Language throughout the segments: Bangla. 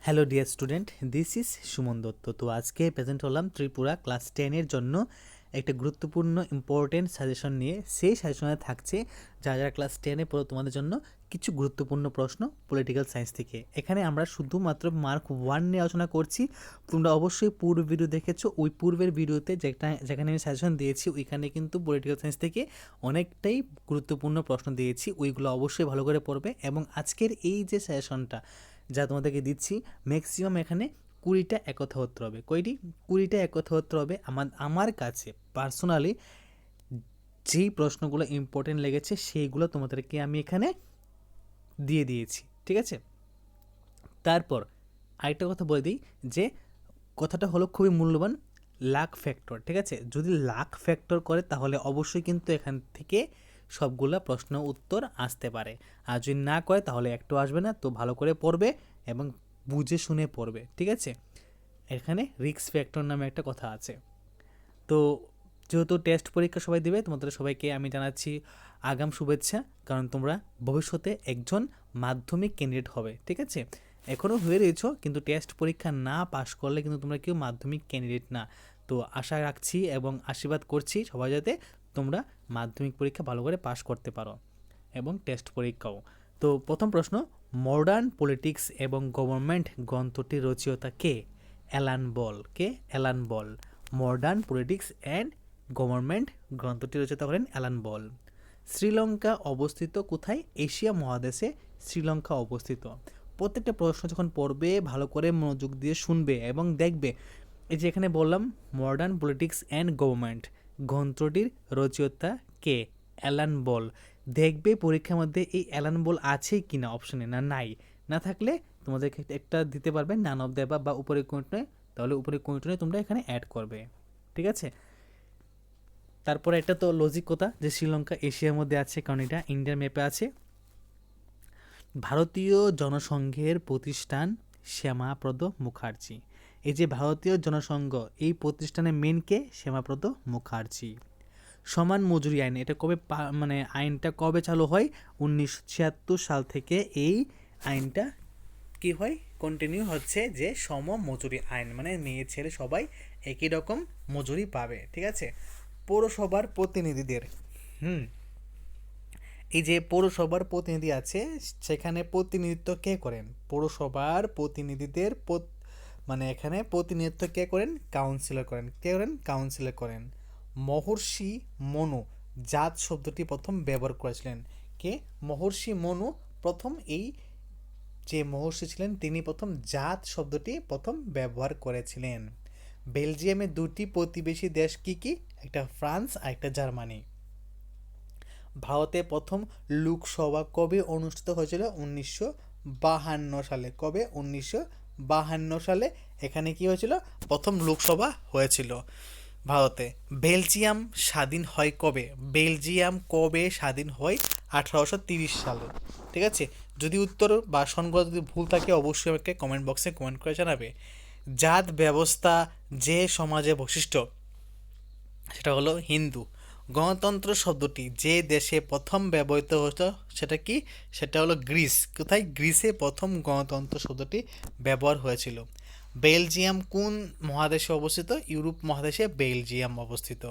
Hello dear student, this is Suman Dutta. তো আজকে প্রেজেন্ট হলাম ত্রিপুরা ক্লাস 10-এর জন্য একটা গুরুত্বপূর্ণ ইম্পর্টেন্ট সাজেশন নিয়ে। সেই সাজেশনে থাকছে যারা ক্লাস 10-এ পড়ো তোমাদের জন্য কিছু গুরুত্বপূর্ণ প্রশ্ন পলিটিক্যাল সায়েন্স থেকে। এখানে আমরা শুধুমাত্র মার্ক 1 নিয়ে আলোচনা করছি। তোমরা অবশ্যই পূর্ব ভিডিও দেখেছো, ওই পূর্বের ভিডিওতে যেখানে আমি সাজেশন দিয়েছি ওইখানে কিন্তু পলিটিক্যাল সায়েন্স থেকে অনেকটাই গুরুত্বপূর্ণ প্রশ্ন দিয়েছি, ওইগুলো অবশ্যই ভালো করে পড়বে। এবং আজকের এই যে সাজেশনটা যা তোমাদেরকে দিচ্ছি, ম্যাক্সিমাম এখানে 20টা একথা উত্তর হবে। কয়টি? 20টা একথা উত্তর হবে। আমার কাছে পার্সোনালি যেই প্রশ্নগুলো ইম্পর্টেন্ট লেগেছে সেইগুলো তোমাদেরকে আমি এখানে দিয়ে দিয়েছি, ঠিক আছে? তারপর আরেকটা কথা বলে দিই যে কথাটা হলো খুবই মূল্যবান, লাক ফ্যাক্টর, ঠিক আছে? যদি লাক ফ্যাক্টর করে তাহলে অবশ্যই কিন্তু এখান থেকে সবগুলা প্রশ্ন উত্তর আসতে পারে, আর যদি না করে তাহলে একটু আসবে না। তো ভালো করে পড়বে এবং বুঝে শুনে পড়বে, ঠিক আছে? এখানে রিস্ক ফ্যাক্টর নামে একটা কথা আছে। তো যেহেতু টেস্ট পরীক্ষা সবাই দেবে, তোমাদের সবাইকে আমি জানাচ্ছি আগাম শুভেচ্ছা, কারণ তোমরা ভবিষ্যতে একজন মাধ্যমিক ক্যান্ডিডেট হবে, ঠিক আছে? এখনও হয়ে রয়েছ, কিন্তু টেস্ট পরীক্ষা না পাশ করলে কিন্তু তোমরা কেউ মাধ্যমিক ক্যান্ডিডেট না। তো আশা রাখছি এবং আশীর্বাদ করছি সবাই যাতে তোমরা মাধ্যমিক পরীক্ষা ভালো করে পাশ করতে পারো এবং টেস্ট পরীক্ষাও। তো প্রথম প্রশ্ন, মডার্ন পলিটিক্স এবং গভর্নমেন্ট গ্রন্থটির রচয়িতা কে? Alan Ball. কে? Alan Ball. Modern politics and government গ্রন্থটি রচয়িতা করেন অ্যালান বল। শ্রীলঙ্কা অবস্থিত কোথায়? এশিয়া মহাদেশে শ্রীলঙ্কা অবস্থিত। প্রত্যেকটা প্রশ্ন যখন পড়বে ভালো করে মনোযোগ দিয়ে শুনবে এবং দেখবে। এই যে এখানে বললাম মডার্ন পলিটিক্স অ্যান্ড গভর্নমেন্ট গ্রন্থটির রচয়িতা কে? অ্যালান বল। দেখবে পরীক্ষার মধ্যে এই অ্যালান বল আছে কি না অপশনে, না নাই। না থাকলে তোমাদেরকে একটা দিতে পারবে নান অফ দ্য বা উপরে কোনটা, তাহলে উপরে কোনটা তোমরা এখানে অ্যাড করবে, ঠিক আছে? তারপরে এটা তো লজিক কথা যে শ্রীলঙ্কা এশিয়ার মধ্যে আছে, কারণ এটা ইন্ডিয়ার ম্যাপে আছে। ভারতীয় জনসংঘের প্রতিষ্ঠান শ্যামাপ্রদ মুখার্জি। এই যে ভারতীয় জনসংঘ, এই প্রতিষ্ঠানের মেন কে? শ্যামাপ্রদ মুখার্জি। সমান মজুরি আইন, এটা কবে মানে আইনটা কবে চালু হয়? 1976 সাল থেকে এই আইনটা কি হয়, কন্টিনিউ হচ্ছে, যে সম মজুরি আইন, মানে মেয়ে ছেলে সবাই একই রকম মজুরি পাবে, ঠিক আছে? পৌরসভার প্রতিনিধিদের এই যে পৌরসভার প্রতিনিধি আছে, সেখানে প্রতিনিধিত্ব কে করেন? পৌরসভার প্রতিনিধিদের মানে এখানে প্রতিনিধিত্ব কে করেন? কাউন্সিলর করেন। কে করেন? কাউন্সিলর করেন। মহর্ষি মনু জাত শব্দটি প্রথম ব্যবহার করেছিলেন। কে? মহর্ষি মনু প্রথম, এই যে মহর্ষি ছিলেন তিনি প্রথম জাত শব্দটি প্রথম ব্যবহার করেছিলেন। বেলজিয়ামের দুটি প্রতিবেশী দেশ কি কি? একটা ফ্রান্স আর একটা জার্মানি। ভারতে প্রথম লোকসভা কবে অনুষ্ঠিত হয়েছিল? 1952 সালে। কবে? 1952 সালে এখানে কি হয়েছিল? প্রথম লোকসভা হয়েছিল ভারতে। বেলজিয়াম স্বাধীন হয় কবে? বেলজিয়াম কবে স্বাধীন হয়? 1830 সালে, ঠিক আছে? যদি উত্তর বা সংখ্যা যদি ভুল থাকে অবশ্যই আমাকে কমেন্ট বক্সে কমেন্ট করে জানাবে। জাত ব্যবস্থা যে সমাজে বৈশিষ্ট্য, সেটা হলো হিন্দু। গণতন্ত্র শব্দটি যে দেশে প্রথম ব্যবহৃত হতো সেটা কি? সেটা হলো গ্রিস। কোথায়? গ্রিসে প্রথম গণতন্ত্র শব্দটি ব্যবহার হয়েছিল। বেলজিয়াম কোন মহাদেশে অবস্থিত? ইউরোপ মহাদেশে বেলজিয়াম অবস্থিত।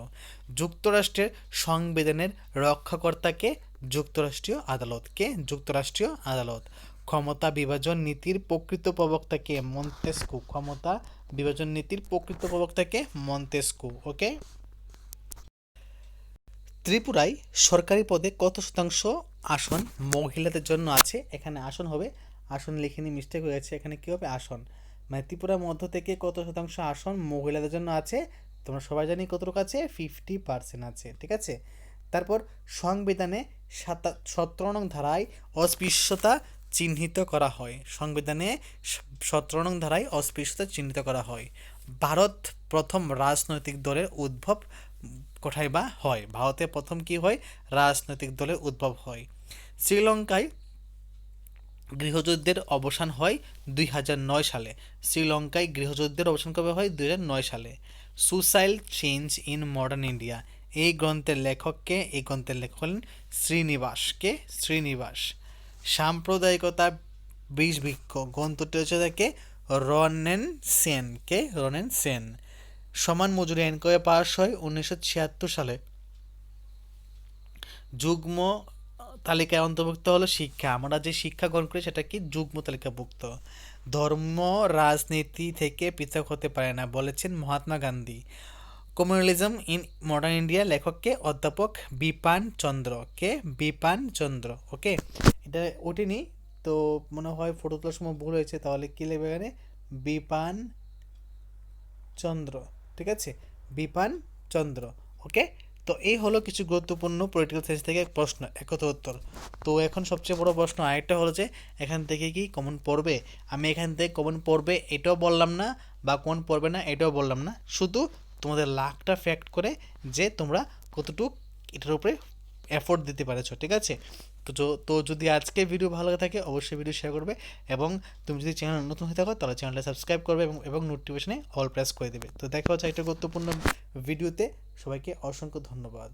যুক্তরাষ্ট্রের সংবিধানের রক্ষাকর্তাকে? যুক্তরাষ্ট্রীয় আদালত। কে? যুক্তরাষ্ট্রীয় আদালত। ক্ষমতা বিভাজন নীতির প্রকৃত প্রবক্তাকে? মন্তেস্কু। ক্ষমতা বিভাজন নীতির প্রকৃত প্রবক্তাকে? মন্তেস্কু। ওকে। ত্রিপুরায় সরকারি পদে কত শতাংশ আসন মহিলাদের জন্য আছে? এখানে আসন হবে, আসন লিখে নিয়ে মিস্টেক হয়েছে, এখানে কী হবে? আসন। মানে ত্রিপুরার মধ্য থেকে কত শতাংশ আসন মহিলাদের জন্য আছে? তোমরা সবাই জানি কতটুকু আছে? 50% আছে, ঠিক আছে? তারপর সংবিধানে 17 নং ধারায় অস্পৃশ্যতা চিহ্নিত করা হয়। সংবিধানে 17 নং ধারায় অস্পৃশ্যতা চিহ্নিত করা হয়। ভারত প্রথম রাজনৈতিক দলের উদ্ভব কোথায় বা হয়? ভারতে প্রথম কি হয়? রাজনৈতিক দলের উদ্ভব হয়। শ্রীলঙ্কায় গৃহযুদ্ধের অবসান হয় 2009 সালে। শ্রীলঙ্কায় গৃহযুদ্ধের অবসান কবে হয়? 2009 সালে। Social change in modern India, এই গ্রন্থের লেখককে? এই গ্রন্থের লেখক হলেন শ্রীনিবাস। কে? শ্রীনিবাস। সাম্প্রদায়িকতা বিষবৃক্ষ গ্রন্থটি হচ্ছে তাকে রনেন সেন। কে? রনেন সেন। সমান মজুরি আইন কবে পাস হয়? 1976 সালে। যুগ্ম তালিকায় অন্তর্ভুক্ত হলো শিক্ষা। আমরা যে শিক্ষা গ্রহণ করি সেটা কি? যুগ্ম তালিকাভুক্ত। ধর্ম রাজনীতি থেকে পৃথক হতে পারে না বলেছেন Mahatma Gandhi. Communalism in modern India লেখককে? অধ্যাপক বিপান চন্দ্র। কে? বিপান চন্দ্র। ওকে, এটা ওঠেনি তো মনে হয় ফটো তোলার সময় ভুল হয়েছে, তাহলে কি লিখবে এখানে? বিপান চন্দ্র। ঠিক আছে, বিপান চন্দ্র। ওকে, তো এই হলো কিছু গুরুত্বপূর্ণ পলিটিক্যাল সায়েন্স থেকে প্রশ্ন, একত উত্তর। তো এখন সবচেয়ে বড় প্রশ্ন আরেকটা হলো যে এখান থেকে কি কমন পড়বে? আমি এখান থেকে কমন পড়বে এটাও বললাম না, বা কমন পড়বে না এটাও বললাম না, শুধু তোমাদের লাখটা ফ্যাক্ট করে যে তোমরা কতটুকু এটার উপরে এফোর্ট দিতে পারেছো। ঠিক আছে, তো যদি আজকে ভিডিও ভালো লাগে থাকে অবশ্যই ভিডিও শেয়ার করবে, এবং তুমি যদি চ্যানেল নতুন হয়ে থাকো তাহলে চ্যানেলটা সাবস্ক্রাইব করবে এবং নোটিফিকেশনে অল প্রেস করে দেবে। তো দেখা হচ্ছে একটা গুরুত্বপূর্ণ ভিডিওতে। সবাইকে অসংখ্য ধন্যবাদ।